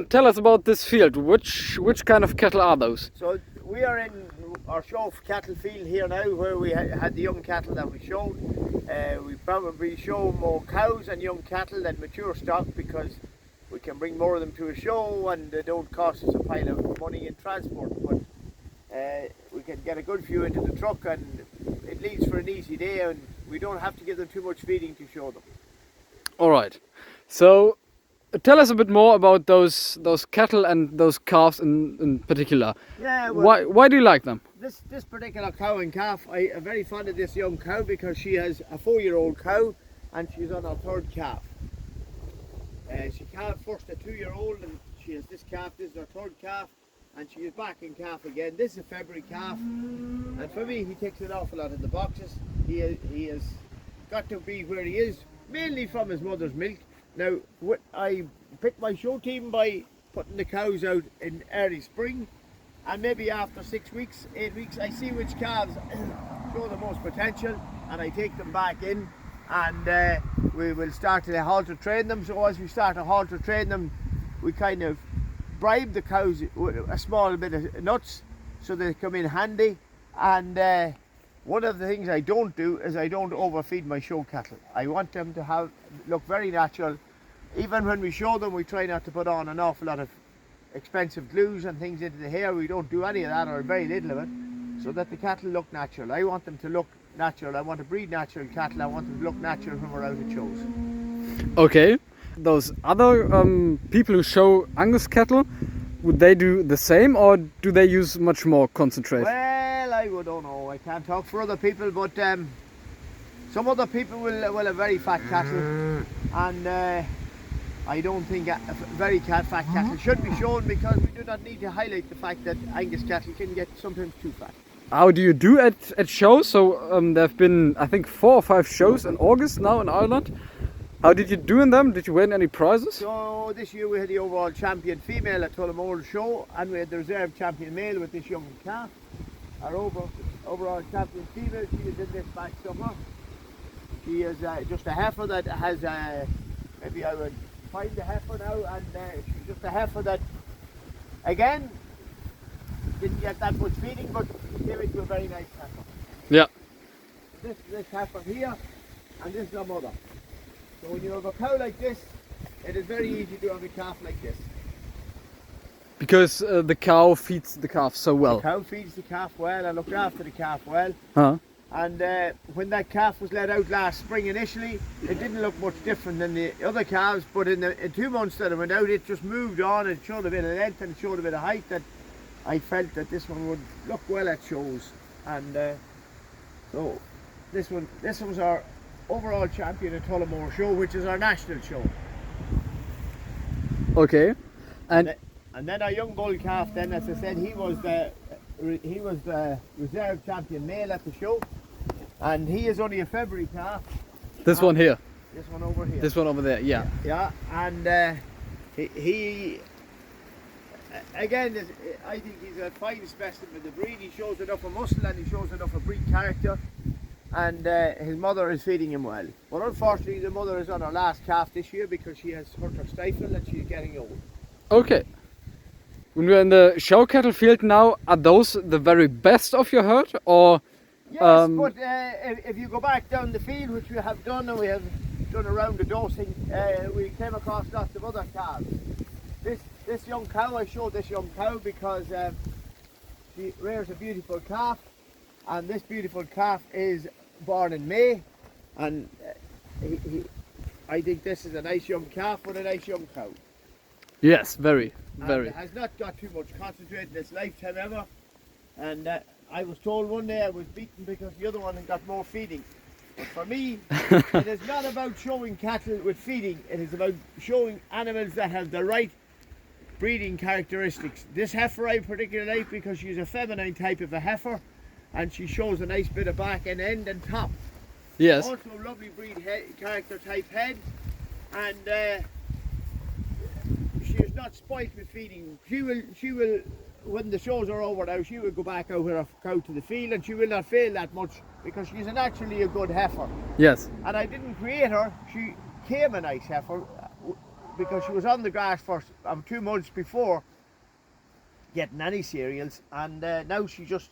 Tell us about this field. Which kind of cattle are those? So we are in our show cattle field here now, where we had the young cattle that we showed. We probably show more cows and young cattle than mature stock because we can bring more of them to a show and they don't cost us a pile of money in transport. But we can get a good few into the truck and it leads for an easy day, and we don't have to give them too much feeding to show them. All right. So tell us a bit more about those cattle and those calves in particular. Yeah. Well, Why do you like them? This particular cow and calf, I am very fond of this young cow because she has a 4-year-old cow and she's on her 3rd calf. She calved first a 2-year-old and she has this calf. This is her 3rd calf, and she is back in calf again. This is a February calf, and for me he takes an awful lot of the boxes. He has got to be where he is mainly from his mother's milk. Now I picked my show team by putting the cows out in early spring, and maybe after 6 weeks, 8 weeks, I see which calves show the most potential and I take them back in, and we will start to halter train them. So as we start to halter train them, we kind of bribe the cows with a small bit of nuts so they come in handy. And one of the things I don't do is I don't overfeed my show cattle. I want them to look very natural. Even when we show them, we try not to put on an awful lot of expensive glues and things into the hair. We don't do any of that, or very little of it, so that the cattle look natural. I want them to look natural. I want to breed natural cattle. I want them to look natural when we're out at shows. Okay. Those other people who show Angus cattle, would they do the same, or do they use much more concentrate? Well, I don't know. I can't talk for other people, but some other people will have very fat cattle, and I don't think very fat cattle should be shown, because we do not need to highlight the fact that Angus cattle can get sometimes too fat. How do you do at shows? So there have been, I think, 4 or 5 shows in August now in Ireland. How did you do in them? Did you win any prizes? So this year we had the overall champion female at Tullamore show, and we had the reserve champion male with this young calf. Our overall champion female, she is in this back summer. She is just a heifer that has, maybe I would find the heifer now, and she's just a heifer that, again, didn't get that much feeding, but came into a very nice heifer. Yeah. This heifer here, and this is her mother. So when you have a cow like this, it is very easy to have a calf like this. Because the cow feeds the calf so well. The cow feeds the calf well and looks after the calf well. Huh? And when that calf was let out last spring initially, it didn't look much different than the other calves, but in 2 months that it went out, it just moved on and showed a bit of length and showed a bit of height, that I felt that this one would look well at shows. And so this was our overall champion at Tullamore show, which is our national show. Okay. And then our young bull calf, then, as I said, he was the reserve champion male at the show, and he is only a February calf. this one here. This one over here. This one over there, yeah. Yeah, and he again, I think he's a fine specimen of the breed. He shows enough of muscle and he shows enough of breed character, and his mother is feeding him well. But unfortunately, the mother is on her last calf this year because she has hurt her stifle and she's getting old. Okay. When we're in the show cattle field now, are those the very best of your herd, or? Yes, but if you go back down the field, which we have done, and we have done around the dosing, we came across lots of other calves. This young cow, I showed this young cow because she rears a beautiful calf, and this beautiful calf is born in May, and I think this is a nice young calf with a nice young cow. Yes, very. And it has not got too much concentrate in its lifetime ever, and I was told one day I was beaten because the other one had got more feeding. But for me, it is not about showing cattle with feeding, it is about showing animals that have the right breeding characteristics. This heifer I particularly like because she's a feminine type of a heifer, and she shows a nice bit of back and end and top. Yes. Also a lovely breed character type head, and she is not spoilt with feeding. She will, when the shows are over now, she will go back out with her cow to the field, and she will not fail that much because she's naturally a good heifer. Yes. And I didn't create her, she came a nice heifer. because she was on the grass for 2 months before getting any cereals, and now she just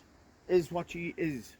is what she is.